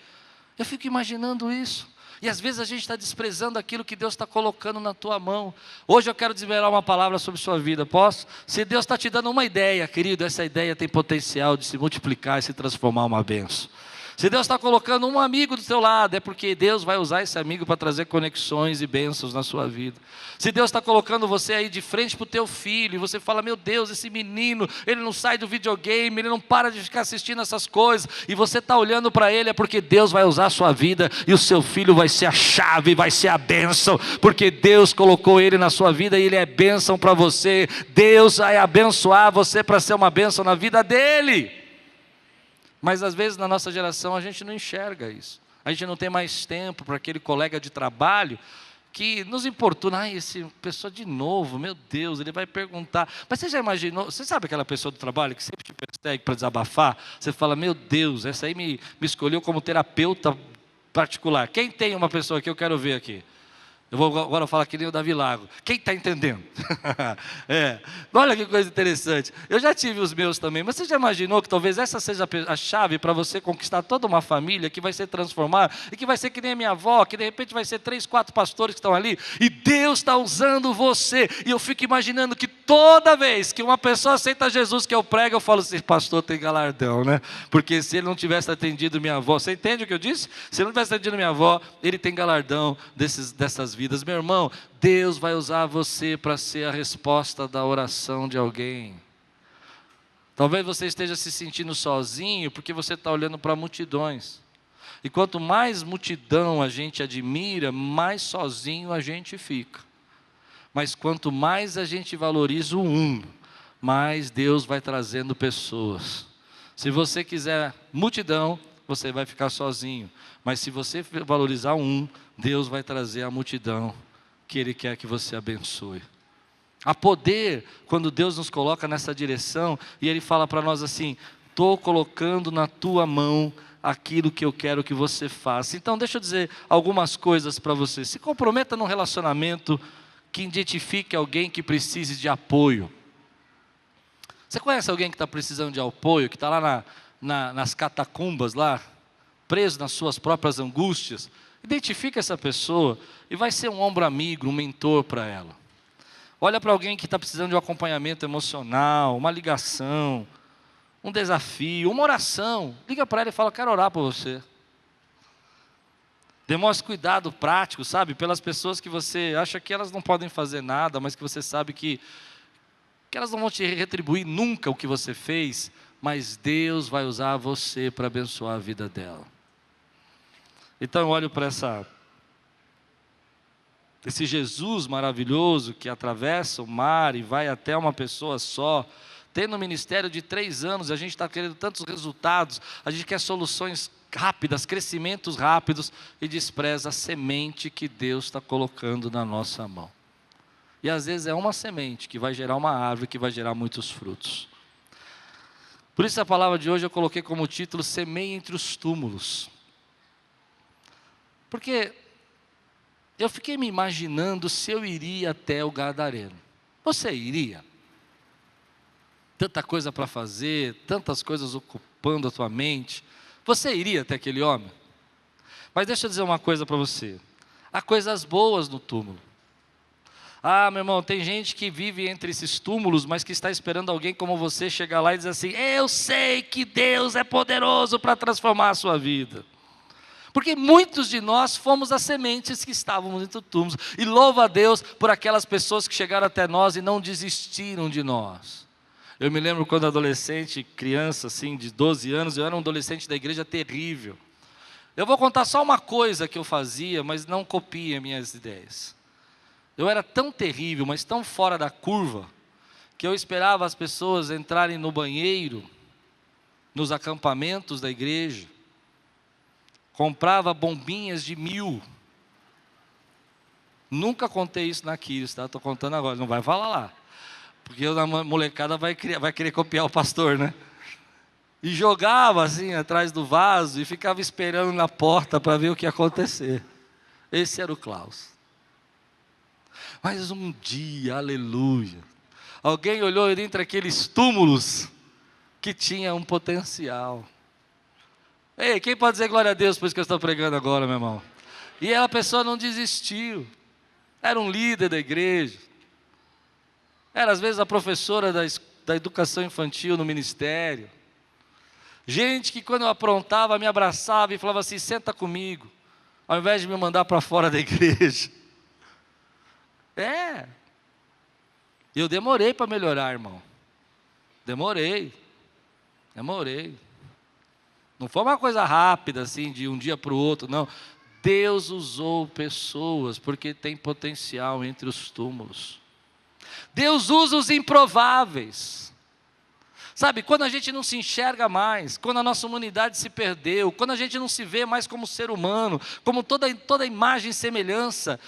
Eu fico imaginando isso. E às vezes a gente está desprezando aquilo que Deus está colocando na tua mão. Hoje eu quero liberar uma palavra sobre sua vida, posso? Se Deus está te dando uma ideia, querido, essa ideia tem potencial de se multiplicar e se transformar uma bênção. Se Deus está colocando um amigo do seu lado, é porque Deus vai usar esse amigo para trazer conexões e bênçãos na sua vida. Se Deus está colocando você aí de frente para o teu filho, e você fala, meu Deus, esse menino, ele não sai do videogame, ele não para de ficar assistindo essas coisas, e você está olhando para ele, é porque Deus vai usar a sua vida, e o seu filho vai ser a chave, vai ser a bênção, porque Deus colocou ele na sua vida, e ele é bênção para você. Deus vai abençoar você para ser uma bênção na vida dele. Mas às vezes na nossa geração a gente não enxerga isso. A gente não tem mais tempo para aquele colega de trabalho que nos importuna. Esse pessoa de novo, meu Deus, ele vai perguntar. Mas você já imaginou, você sabe aquela pessoa do trabalho que sempre te persegue para desabafar? Você fala, meu Deus, essa aí me escolheu como terapeuta particular. Quem tem uma pessoa que eu quero ver aqui? Eu vou agora falar que nem o Davi Lago. Quem está entendendo? Olha que coisa interessante. Eu já tive os meus também, mas você já imaginou que talvez essa seja a chave para você conquistar toda uma família que vai se transformar e que vai ser que nem a minha avó, que de repente vai ser 3, 4 pastores que estão ali e Deus está usando você. E eu fico imaginando que toda vez que uma pessoa aceita Jesus que eu prego, eu falo assim, pastor tem galardão, né? Porque se ele não tivesse atendido minha avó, você entende o que eu disse? Se ele não tivesse atendido minha avó, ele tem galardão dessas vidas. Meu irmão, Deus vai usar você para ser a resposta da oração de alguém. Talvez você esteja se sentindo sozinho porque você está olhando para multidões. E quanto mais multidão a gente admira, mais sozinho a gente fica. Mas quanto mais a gente valoriza o mais Deus vai trazendo pessoas. Se você quiser multidão, você vai ficar sozinho. Mas se você valorizar Deus vai trazer a multidão que Ele quer que você abençoe. Há poder quando Deus nos coloca nessa direção e Ele fala para nós assim, estou colocando na tua mão aquilo que eu quero que você faça. Então deixa eu dizer algumas coisas para você. Se comprometa num relacionamento que identifique alguém que precise de apoio. Você conhece alguém que está precisando de apoio, que está lá nas catacumbas lá, preso nas suas próprias angústias? Identifica essa pessoa e vai ser um ombro amigo, um mentor para ela. Olha para alguém que está precisando de um acompanhamento emocional, uma ligação, um desafio, uma oração. Liga para ela e fala, quero orar por você. Demonstre cuidado prático, sabe? Pelas pessoas que você acha que elas não podem fazer nada, mas que você sabe que elas não vão te retribuir nunca o que você fez, mas Deus vai usar você para abençoar a vida dela. Então eu olho para esse Jesus maravilhoso que atravessa o mar e vai até uma pessoa só, tendo um ministério de 3 anos, a gente está querendo tantos resultados, a gente quer soluções rápidas, crescimentos rápidos, e despreza a semente que Deus está colocando na nossa mão. E às vezes é uma semente que vai gerar uma árvore, que vai gerar muitos frutos. Por isso a palavra de hoje eu coloquei como título, semeie entre os túmulos. Porque eu fiquei me imaginando se eu iria até o Gadareno. Você iria? Tanta coisa para fazer, tantas coisas ocupando a tua mente. Você iria até aquele homem? Mas deixa eu dizer uma coisa para você. Há coisas boas no túmulo. Meu irmão, tem gente que vive entre esses túmulos, mas que está esperando alguém como você chegar lá e dizer assim, eu sei que Deus é poderoso para transformar a sua vida. Porque muitos de nós fomos as sementes que estávamos entre os túmulos. E louva a Deus por aquelas pessoas que chegaram até nós e não desistiram de nós. Eu me lembro quando adolescente, criança assim, de 12 anos, eu era um adolescente da igreja terrível. Eu vou contar só uma coisa que eu fazia, mas não copie minhas ideias. Eu era tão terrível, mas tão fora da curva, que eu esperava as pessoas entrarem no banheiro, nos acampamentos da igreja, comprava bombinhas de 1000. Nunca contei isso na Quiris, tá? Estou contando agora, não vai falar lá. Porque a molecada vai querer copiar o pastor, né? E jogava assim atrás do vaso e ficava esperando na porta para ver o que ia acontecer. Esse era o Klaus. Mas um dia, aleluia, alguém olhou entre aqueles túmulos que tinha um potencial. Ei, quem pode dizer glória a Deus por isso que eu estou pregando agora, meu irmão? E a pessoa não desistiu. Era um líder da igreja. Era às vezes a professora da educação infantil no ministério. Gente que quando eu aprontava, me abraçava e falava assim, senta comigo, ao invés de me mandar para fora da igreja. Eu demorei para melhorar, irmão. Demorei. Não foi uma coisa rápida, assim, de um dia para o outro, não. Deus usou pessoas, porque tem potencial entre os túmulos. Deus usa os improváveis. Sabe, quando a gente não se enxerga mais, quando a nossa humanidade se perdeu, quando a gente não se vê mais como ser humano, como toda imagem e semelhança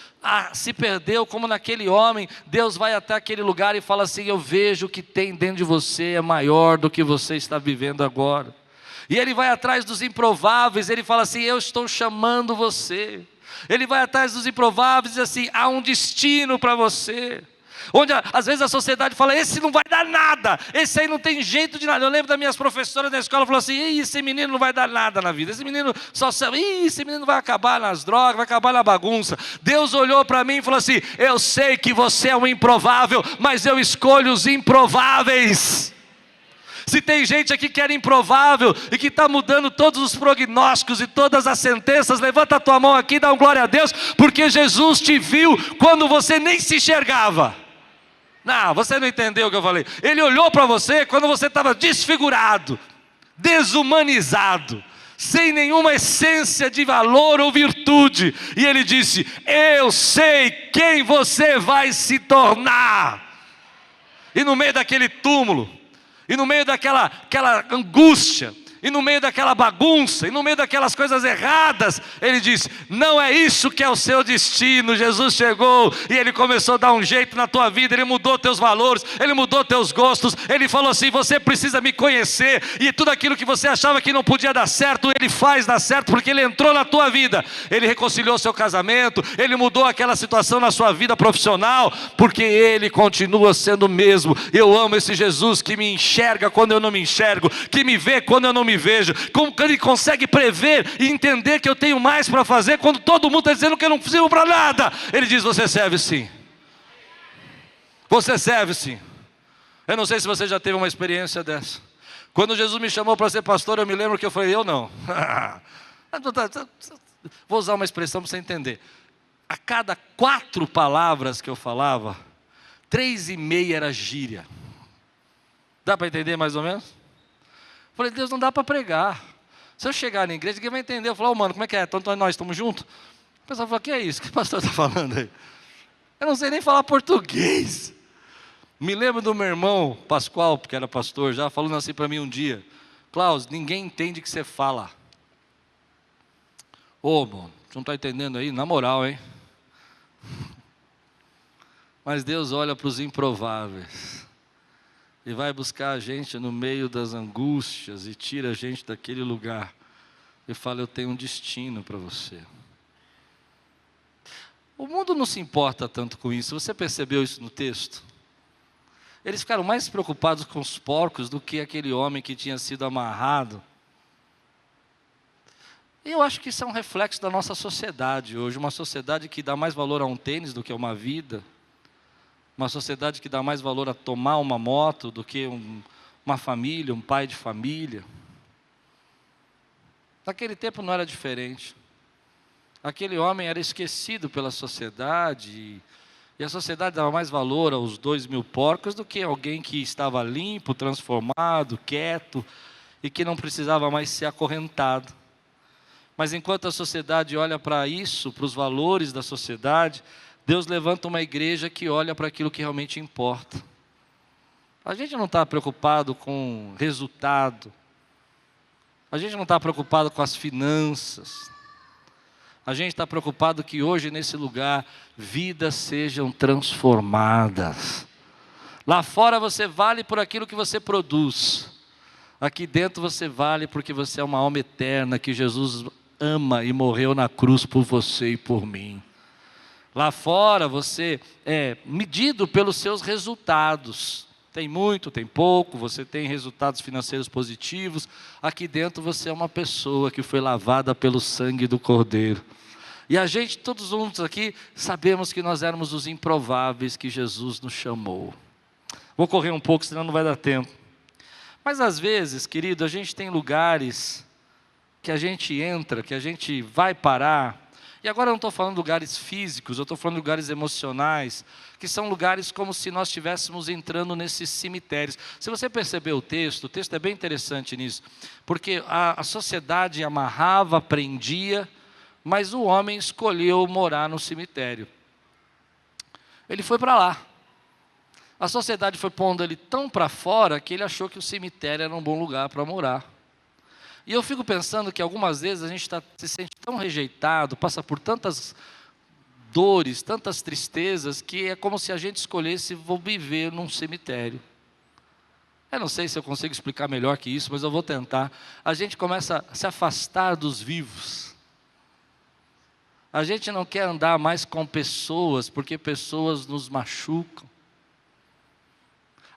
se perdeu, como naquele homem, Deus vai até aquele lugar e fala assim, eu vejo o que tem dentro de você é maior do que você está vivendo agora. E Ele vai atrás dos improváveis, Ele fala assim, eu estou chamando você. Ele vai atrás dos improváveis e diz assim, há um destino para você. Onde às vezes a sociedade fala, esse não vai dar nada, esse aí não tem jeito de nada. Eu lembro das minhas professoras da escola, falaram assim, esse menino não vai dar nada na vida, esse menino esse menino vai acabar nas drogas, vai acabar na bagunça. Deus olhou para mim e falou assim, eu sei que você é um improvável, mas eu escolho os improváveis. Se tem gente aqui que era improvável e que está mudando todos os prognósticos e todas as sentenças, levanta a tua mão aqui e dá um glória a Deus, porque Jesus te viu quando você nem se enxergava. Não, você não entendeu o que eu falei. Ele olhou para você quando você estava desfigurado, desumanizado, sem nenhuma essência de valor ou virtude. E Ele disse, eu sei quem você vai se tornar. E no meio daquele túmulo, e no meio daquela angústia, e no meio daquela bagunça, e no meio daquelas coisas erradas, Ele disse, não é isso que é o seu destino. Jesus chegou e Ele começou a dar um jeito na tua vida, Ele mudou teus valores, Ele mudou teus gostos, Ele falou assim, você precisa me conhecer, e tudo aquilo que você achava que não podia dar certo, Ele faz dar certo, porque Ele entrou na tua vida, Ele reconciliou seu casamento, Ele mudou aquela situação na sua vida profissional, porque Ele continua sendo o mesmo. Eu amo esse Jesus que me enxerga quando eu não me enxergo, que me vê quando eu não me vejo, como que Ele consegue prever e entender que eu tenho mais para fazer, quando todo mundo está dizendo que eu não sirvo para nada. Ele diz, você serve sim, você serve sim. Eu não sei se você já teve uma experiência dessa. Quando Jesus me chamou para ser pastor, eu me lembro que eu falei, eu não. Vou usar uma expressão para você entender. A cada 4 palavras que eu falava, 3,5 era gíria. Dá para entender mais ou menos? Eu falei, Deus, não dá para pregar. Se eu chegar na igreja, ninguém vai entender. Eu falei, mano, como é que é? Então nós estamos juntos? O pessoal falou, que é isso? O que o pastor está falando aí? Eu não sei nem falar português. Me lembro do meu irmão Pascoal, porque era pastor já, falando assim para mim um dia, Klaus, ninguém entende o que você fala. Mano, você não está entendendo aí? Na moral, hein? Mas Deus olha para os improváveis e vai buscar a gente no meio das angústias e tira a gente daquele lugar e fala, eu tenho um destino para você. O mundo não se importa tanto com isso. Você percebeu isso no texto? Eles ficaram mais preocupados com os porcos do que aquele homem que tinha sido amarrado. E eu acho que isso é um reflexo da nossa sociedade hoje, uma sociedade que dá mais valor a um tênis do que a uma vida. Uma sociedade que dá mais valor a tomar uma moto do que uma família, um pai de família. Naquele tempo não era diferente. Aquele homem era esquecido pela sociedade, e a sociedade dava mais valor aos 2.000 porcos do que alguém que estava limpo, transformado, quieto, e que não precisava mais ser acorrentado. Mas enquanto a sociedade olha para isso, para os valores da sociedade, Deus levanta uma igreja que olha para aquilo que realmente importa. A gente não está preocupado com resultado. A gente não está preocupado com as finanças. A gente está preocupado que hoje nesse lugar, vidas sejam transformadas. Lá fora você vale por aquilo que você produz. Aqui dentro você vale porque você é uma alma eterna que Jesus ama e morreu na cruz por você e por mim. Lá fora você é medido pelos seus resultados. Tem muito, tem pouco, você tem resultados financeiros positivos. Aqui dentro você é uma pessoa que foi lavada pelo sangue do Cordeiro. E a gente, todos juntos aqui, sabemos que nós éramos os improváveis que Jesus nos chamou. Vou correr um pouco, senão não vai dar tempo. Mas às vezes, querido, a gente tem lugares que a gente entra, que a gente vai parar. E agora eu não estou falando de lugares físicos, eu estou falando de lugares emocionais, que são lugares como se nós estivéssemos entrando nesses cemitérios. Se você perceber o texto é bem interessante nisso, porque a sociedade amarrava, prendia, mas o homem escolheu morar no cemitério. Ele foi para lá. A sociedade foi pondo ele tão para fora que ele achou que o cemitério era um bom lugar para morar. E eu fico pensando que algumas vezes a gente se sente tão rejeitado, passa por tantas dores, tantas tristezas, que é como se a gente escolhesse, vou viver num cemitério. Eu não sei se eu consigo explicar melhor que isso, mas eu vou tentar. A gente começa a se afastar dos vivos. A gente não quer andar mais com pessoas, porque pessoas nos machucam.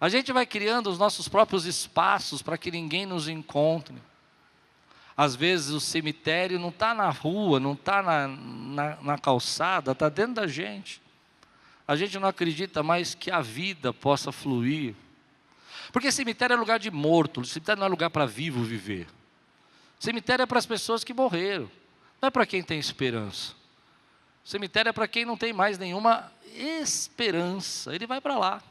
A gente vai criando os nossos próprios espaços para que ninguém nos encontre. Às vezes o cemitério não está na rua, não está na calçada, está dentro da gente. A gente não acredita mais que a vida possa fluir. Porque cemitério é lugar de morto, cemitério não é lugar para vivo viver. Cemitério é para as pessoas que morreram, não é para quem tem esperança. Cemitério é para quem não tem mais nenhuma esperança, ele vai para lá.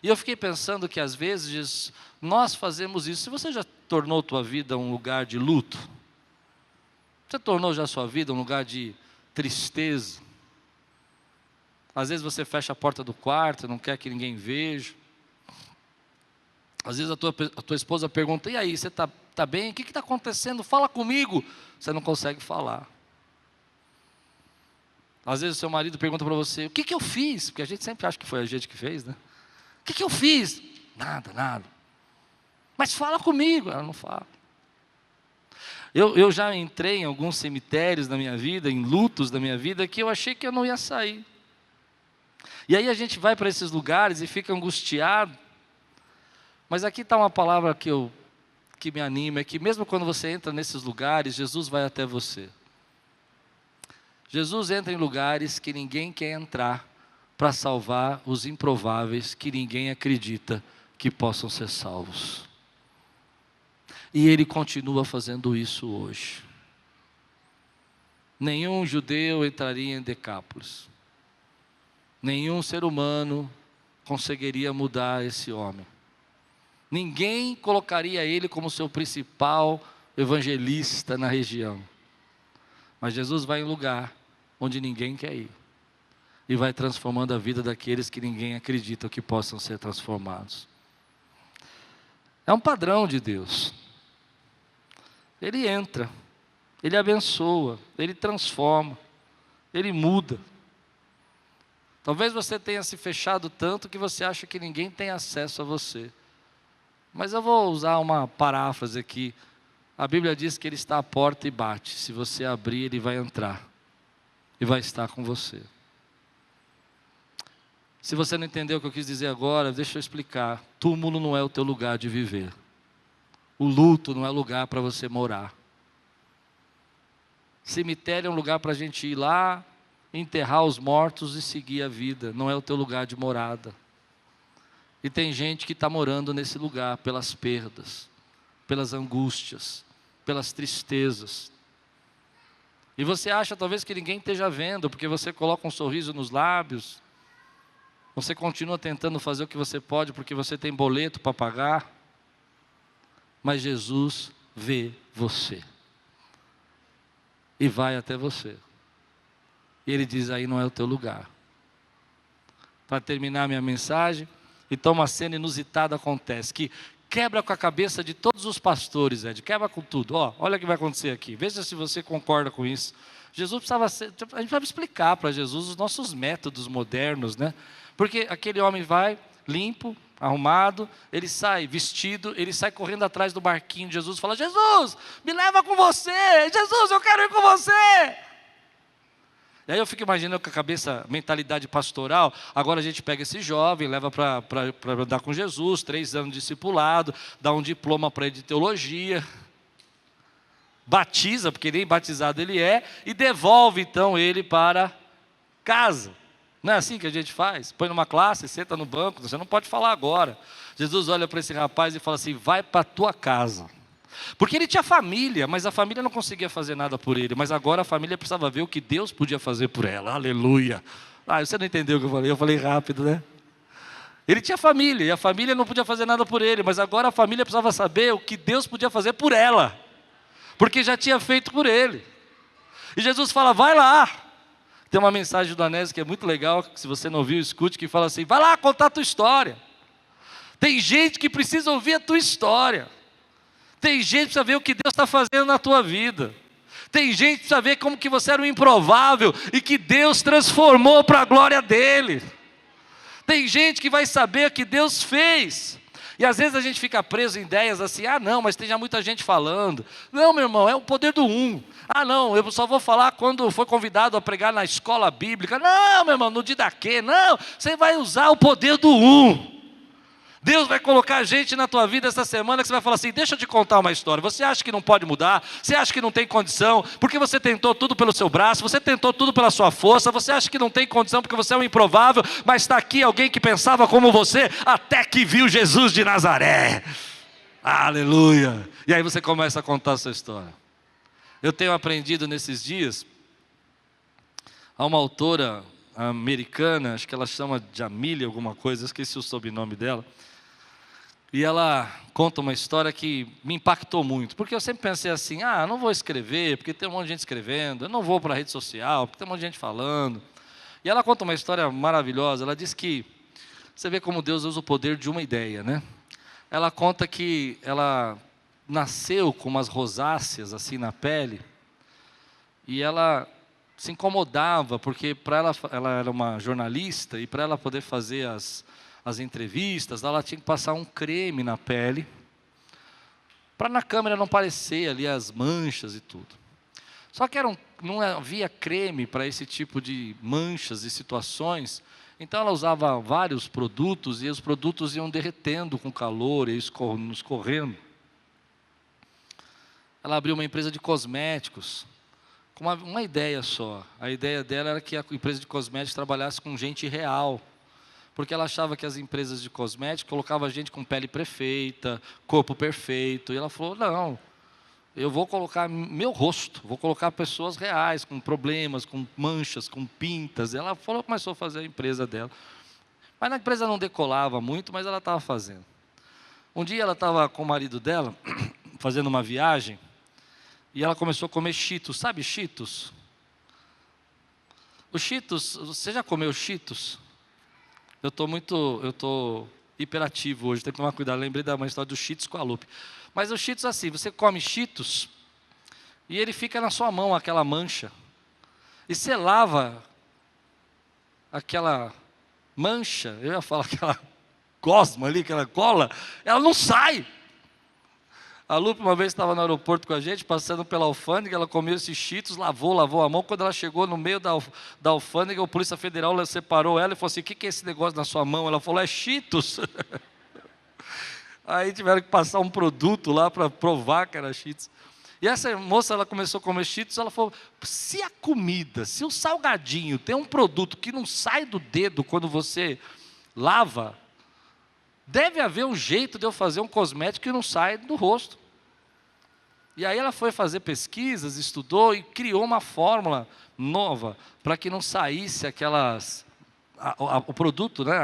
E eu fiquei pensando que às vezes nós fazemos isso. Se você já tornou tua vida um lugar de luto, você tornou já sua vida um lugar de tristeza. Às vezes você fecha a porta do quarto, não quer que ninguém veja. Às vezes a tua esposa pergunta, e aí, você está bem? O que está acontecendo? Fala comigo. Você não consegue falar. Às vezes o seu marido pergunta para você, o que eu fiz? Porque a gente sempre acha que foi a gente que fez, né? O que eu fiz? Nada. Mas fala comigo. Ela não fala. Eu já entrei em alguns cemitérios da minha vida, em lutos da minha vida, que eu achei que eu não ia sair. E aí a gente vai para esses lugares e fica angustiado. Mas aqui está uma palavra que me anima, é que mesmo quando você entra nesses lugares, Jesus vai até você. Jesus entra em lugares que ninguém quer entrar, para salvar os improváveis que ninguém acredita que possam ser salvos. E Ele continua fazendo isso hoje. Nenhum judeu entraria em Decápolis. Nenhum ser humano conseguiria mudar esse homem. Ninguém colocaria ele como seu principal evangelista na região. Mas Jesus vai em lugar onde ninguém quer ir. E vai transformando a vida daqueles que ninguém acredita que possam ser transformados. É um padrão de Deus. Ele entra, Ele abençoa, Ele transforma, Ele muda. Talvez você tenha se fechado tanto que você acha que ninguém tem acesso a você. Mas eu vou usar uma paráfrase aqui. A Bíblia diz que Ele está à porta e bate. Se você abrir, Ele vai entrar e vai estar com você. Se você não entendeu o que eu quis dizer agora, deixa eu explicar. Túmulo não é o teu lugar de viver. O luto não é lugar para você morar. Cemitério é um lugar para a gente ir lá, enterrar os mortos e seguir a vida. Não é o teu lugar de morada. E tem gente que está morando nesse lugar pelas perdas, pelas angústias, pelas tristezas. E você acha talvez que ninguém esteja vendo, porque você coloca um sorriso nos lábios. Você continua tentando fazer o que você pode porque você tem boleto para pagar. Mas Jesus vê você. E vai até você. E Ele diz, aí não é o teu lugar. Para terminar minha mensagem, então uma cena inusitada acontece, que quebra com a cabeça de todos os pastores, Ed, quebra com tudo. Olha o que vai acontecer aqui, veja se você concorda com isso. A gente precisava explicar para Jesus os nossos métodos modernos, né? Porque aquele homem vai, limpo, arrumado, ele sai vestido, ele sai correndo atrás do barquinho de Jesus, fala, Jesus, me leva com você, Jesus, eu quero ir com você. E aí eu fico imaginando com a cabeça, mentalidade pastoral, agora a gente pega esse jovem, leva para andar com Jesus, 3 anos de discipulado, dá um diploma para ele de teologia, batiza, porque nem batizado ele é, e devolve então ele para casa. Não é assim que a gente faz? Põe numa classe, senta no banco, você não pode falar agora. Jesus olha para esse rapaz e fala assim, vai para a tua casa. Porque ele tinha família, mas a família não conseguia fazer nada por ele. Mas agora a família precisava ver o que Deus podia fazer por ela. Aleluia. Você não entendeu o que eu falei rápido, né? Ele tinha família, e a família não podia fazer nada por ele. Mas agora a família precisava saber o que Deus podia fazer por ela. Porque já tinha feito por ele. E Jesus fala, vai lá. Tem uma mensagem do Anésio que é muito legal, que se você não ouviu, escute, que fala assim, vai lá contar a tua história. Tem gente que precisa ouvir a tua história. Tem gente que precisa ver o que Deus está fazendo na tua vida. Tem gente que precisa ver como que você era um improvável e que Deus transformou para a glória dEle. Tem gente que vai saber o que Deus fez. E às vezes a gente fica preso em ideias assim, não, mas tem já muita gente falando. Não, meu irmão, é o poder do um. Não, eu só vou falar quando for convidado a pregar na escola bíblica. Não, meu irmão, no Didaquê. Não, você vai usar o poder do um. Deus vai colocar gente na tua vida essa semana que você vai falar assim, deixa eu te contar uma história. Você acha que não pode mudar? Você acha que não tem condição? Porque você tentou tudo pelo seu braço, você tentou tudo pela sua força, você acha que não tem condição porque você é um improvável, mas está aqui alguém que pensava como você, até que viu Jesus de Nazaré. Aleluia. E aí você começa a contar a sua história. Eu tenho aprendido nesses dias, há uma autora americana, acho que ela chama Jamília alguma coisa, esqueci o sobrenome dela. E ela conta uma história que me impactou muito, porque eu sempre pensei assim, não vou escrever, porque tem um monte de gente escrevendo, eu não vou para a rede social, porque tem um monte de gente falando. E ela conta uma história maravilhosa, ela diz que, você vê como Deus usa o poder de uma ideia, né? Ela conta que ela nasceu com umas rosáceas assim na pele, e ela se incomodava, porque ela era uma jornalista, e para ela poder fazer as entrevistas, ela tinha que passar um creme na pele, para na câmera não parecer ali as manchas e tudo. Só que não havia creme para esse tipo de manchas e situações, então ela usava vários produtos, e os produtos iam derretendo com calor, e escorrendo. Ela abriu uma empresa de cosméticos, com uma ideia só. A ideia dela era que a empresa de cosméticos trabalhasse com gente real, porque ela achava que as empresas de cosméticos colocavam gente com pele perfeita, corpo perfeito, e ela falou, não, eu vou colocar meu rosto, vou colocar pessoas reais, com problemas, com manchas, com pintas. Ela começou a fazer a empresa dela, mas a empresa não decolava muito, mas ela estava fazendo. Um dia ela estava com o marido dela, fazendo uma viagem, e ela começou a comer Cheetos, sabe Cheetos? Os Cheetos, você já comeu Cheetos? Eu estou hiperativo hoje, tem que tomar cuidado, lembrei da uma história do Cheetos com a Lupe. Mas o Cheetos assim, você come Cheetos, e ele fica na sua mão, aquela mancha, e você lava aquela mancha, eu ia falar aquela gosma ali, aquela cola, ela não sai. A Lupe uma vez estava no aeroporto com a gente, passando pela alfândega, ela comeu esses Cheetos, lavou a mão. Quando ela chegou no meio da alfândega, o Polícia Federal separou ela e falou assim, o que é esse negócio na sua mão? Ela falou, é Cheetos. Aí tiveram que passar um produto lá para provar que era Cheetos. E essa moça, ela começou a comer Cheetos, ela falou, se a comida, se o salgadinho tem um produto que não sai do dedo quando você lava, deve haver um jeito de eu fazer um cosmético que não sai do rosto. E aí ela foi fazer pesquisas, estudou e criou uma fórmula nova para que não saísse aquelas... o produto, né?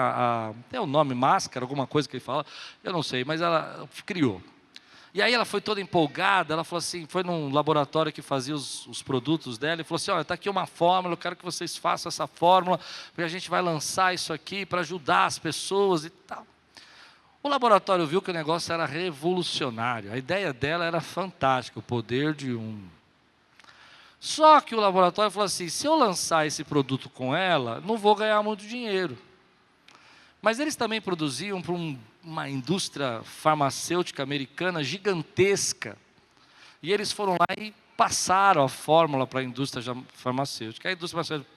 Tem o nome, máscara, alguma coisa que ele fala, eu não sei, mas ela criou. E aí ela foi toda empolgada, ela falou assim, foi num laboratório que fazia os produtos dela, e falou assim, olha, está aqui uma fórmula, eu quero que vocês façam essa fórmula, porque a gente vai lançar isso aqui para ajudar as pessoas e tal. O laboratório viu que o negócio era revolucionário, a ideia dela era fantástica, o poder de um. Só que o laboratório falou assim, se eu lançar esse produto com ela, não vou ganhar muito dinheiro. Mas eles também produziam para uma indústria farmacêutica americana gigantesca. E eles foram lá e passaram a fórmula para a indústria farmacêutica. A indústria farmacêutica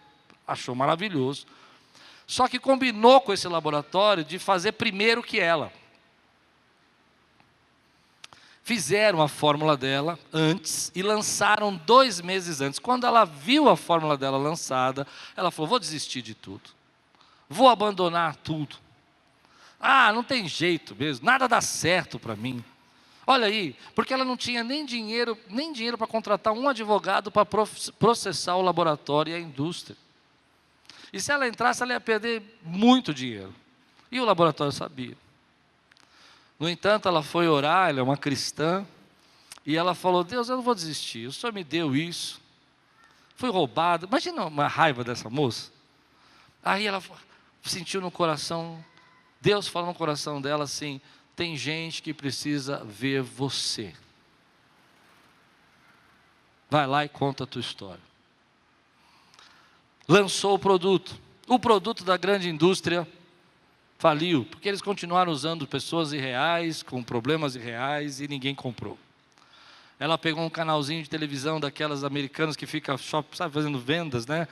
achou maravilhoso. Só que combinou com esse laboratório de fazer primeiro que ela. Fizeram a fórmula dela antes e lançaram 2 meses antes. Quando ela viu a fórmula dela lançada, ela falou, vou desistir de tudo. Vou abandonar tudo. Ah, não tem jeito mesmo, nada dá certo para mim. Olha aí, porque ela não tinha nem dinheiro para contratar um advogado para processar o laboratório e a indústria. E se ela entrasse, ela ia perder muito dinheiro. E o laboratório sabia. No entanto, ela foi orar, ela é uma cristã, e ela falou: Deus, eu não vou desistir, o Senhor me deu isso. Fui roubada. Imagina uma raiva dessa moça. Aí ela sentiu no coração, Deus falou no coração dela assim: tem gente que precisa ver você. Vai lá e conta a tua história. Lançou o produto da grande indústria faliu, porque eles continuaram usando pessoas irreais, com problemas irreais, e ninguém comprou. Ela pegou um canalzinho de televisão daquelas americanas que fica, sabe, fazendo vendas, né?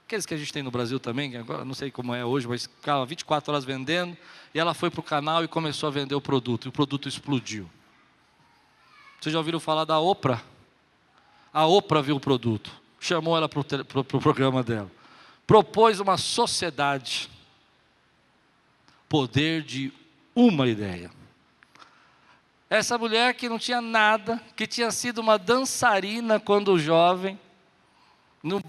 Aqueles que a gente tem no Brasil também, que agora não sei como é hoje, mas ficava 24 horas vendendo, e ela foi para o canal e começou a vender o produto, e o produto explodiu. Vocês já ouviram falar da Oprah? A Oprah viu o produto, chamou ela para o programa dela, propôs uma sociedade, poder de uma ideia. Essa mulher que não tinha nada, que tinha sido uma dançarina quando jovem, eu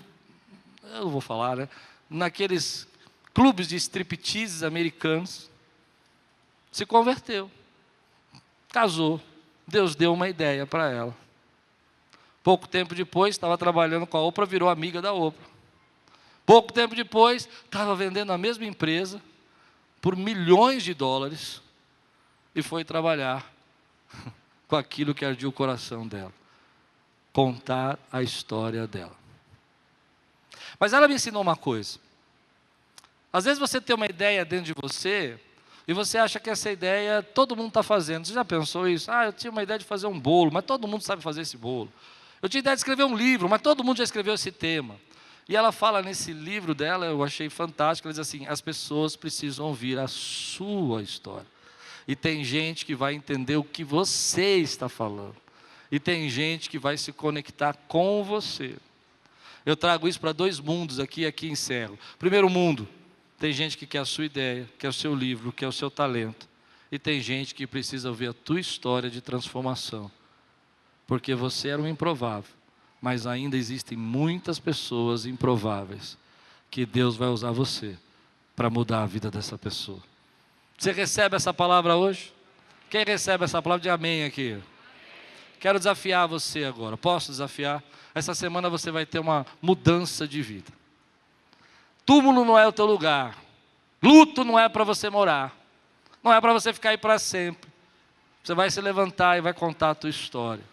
não vou falar, né? Naqueles clubes de striptease americanos, se converteu, casou, Deus deu uma ideia para ela. Pouco tempo depois, estava trabalhando com a Oprah, virou amiga da Oprah. Pouco tempo depois, estava vendendo a mesma empresa, por milhões de dólares, e foi trabalhar com aquilo que ardia o coração dela, contar a história dela. Mas ela me ensinou uma coisa. Às vezes você tem uma ideia dentro de você, e você acha que essa ideia todo mundo está fazendo. Você já pensou isso? Ah, eu tinha uma ideia de fazer um bolo, mas todo mundo sabe fazer esse bolo. Eu tinha ideia de escrever um livro, mas todo mundo já escreveu esse tema. E ela fala nesse livro dela, eu achei fantástico, ela diz assim: as pessoas precisam ouvir a sua história. E tem gente que vai entender o que você está falando. E tem gente que vai se conectar com você. Eu trago isso para dois mundos aqui encerro. Primeiro mundo, tem gente que quer a sua ideia, quer o seu livro, quer o seu talento. E tem gente que precisa ouvir a tua história de transformação. Porque você era um improvável. Mas ainda existem muitas pessoas improváveis que Deus vai usar você para mudar a vida dessa pessoa. Você recebe essa palavra hoje? Quem recebe essa palavra, diga amém aqui. Quero desafiar você agora. Posso desafiar? Essa semana você vai ter uma mudança de vida. Túmulo não é o teu lugar. Luto não é para você morar. Não é para você ficar aí para sempre. Você vai se levantar e vai contar a tua história.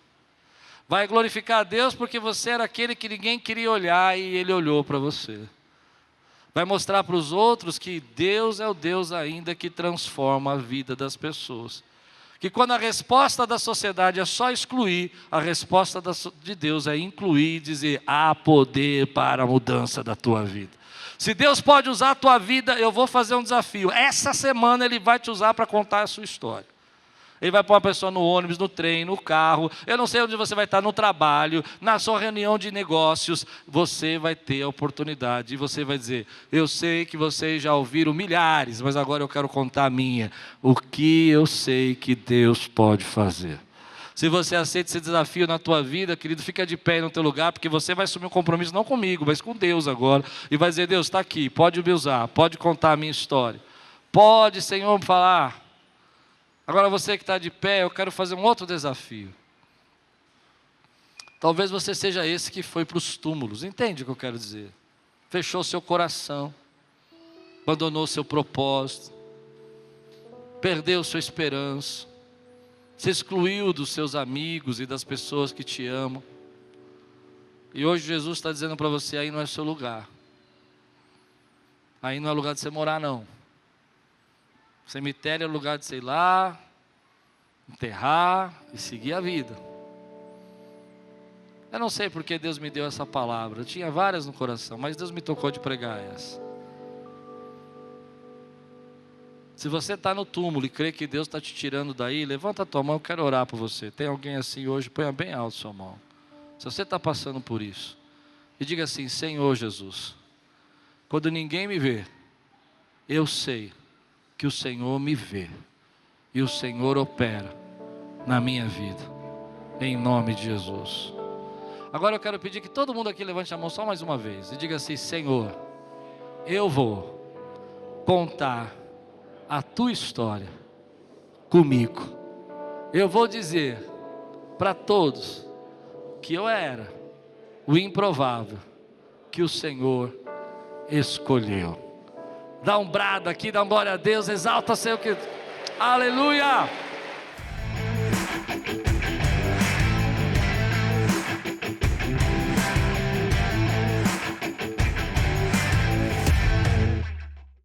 Vai glorificar a Deus porque você era aquele que ninguém queria olhar e Ele olhou para você. Vai mostrar para os outros que Deus é o Deus ainda que transforma a vida das pessoas. Que quando a resposta da sociedade é só excluir, a resposta de Deus é incluir e dizer: há poder para a mudança da tua vida. Se Deus pode usar a tua vida, eu vou fazer um desafio. Essa semana Ele vai te usar para contar a sua história. Ele vai pôr uma pessoa no ônibus, no trem, no carro. Eu não sei onde você vai estar, no trabalho, na sua reunião de negócios. Você vai ter a oportunidade e você vai dizer: eu sei que vocês já ouviram milhares, mas agora eu quero contar a minha. O que eu sei que Deus pode fazer. Se você aceita esse desafio na tua vida, querido, fica de pé no teu lugar, porque você vai assumir um compromisso não comigo, mas com Deus agora. E vai dizer: Deus, está aqui, pode me usar, pode contar a minha história. Pode, Senhor, me falar. Agora você que está de pé, eu quero fazer um outro desafio. Talvez você seja esse que foi para os túmulos, entende o que eu quero dizer? Fechou seu coração, abandonou seu propósito, perdeu sua esperança, se excluiu dos seus amigos e das pessoas que te amam. E hoje Jesus está dizendo para você: aí não é seu lugar. Aí não é lugar de você morar, não. Cemitério é lugar de, sei lá, enterrar e seguir a vida. Eu não sei porque Deus me deu essa palavra. Eu tinha várias no coração, mas Deus me tocou de pregar essa. Se você está no túmulo e crê que Deus está te tirando daí, levanta a tua mão, eu quero orar por você. Tem alguém assim hoje? Ponha bem alto a sua mão. Se você está passando por isso, e diga assim: Senhor Jesus, quando ninguém me vê, eu sei que o Senhor me vê e o Senhor opera na minha vida, em nome de Jesus. Agora eu quero pedir que todo mundo aqui levante a mão só mais uma vez e diga assim: Senhor, eu vou contar a tua história comigo. Eu vou dizer para todos que eu era o improvável que o Senhor escolheu. Dá um brado aqui, dá um glória a Deus, exalta o Senhor, que aleluia!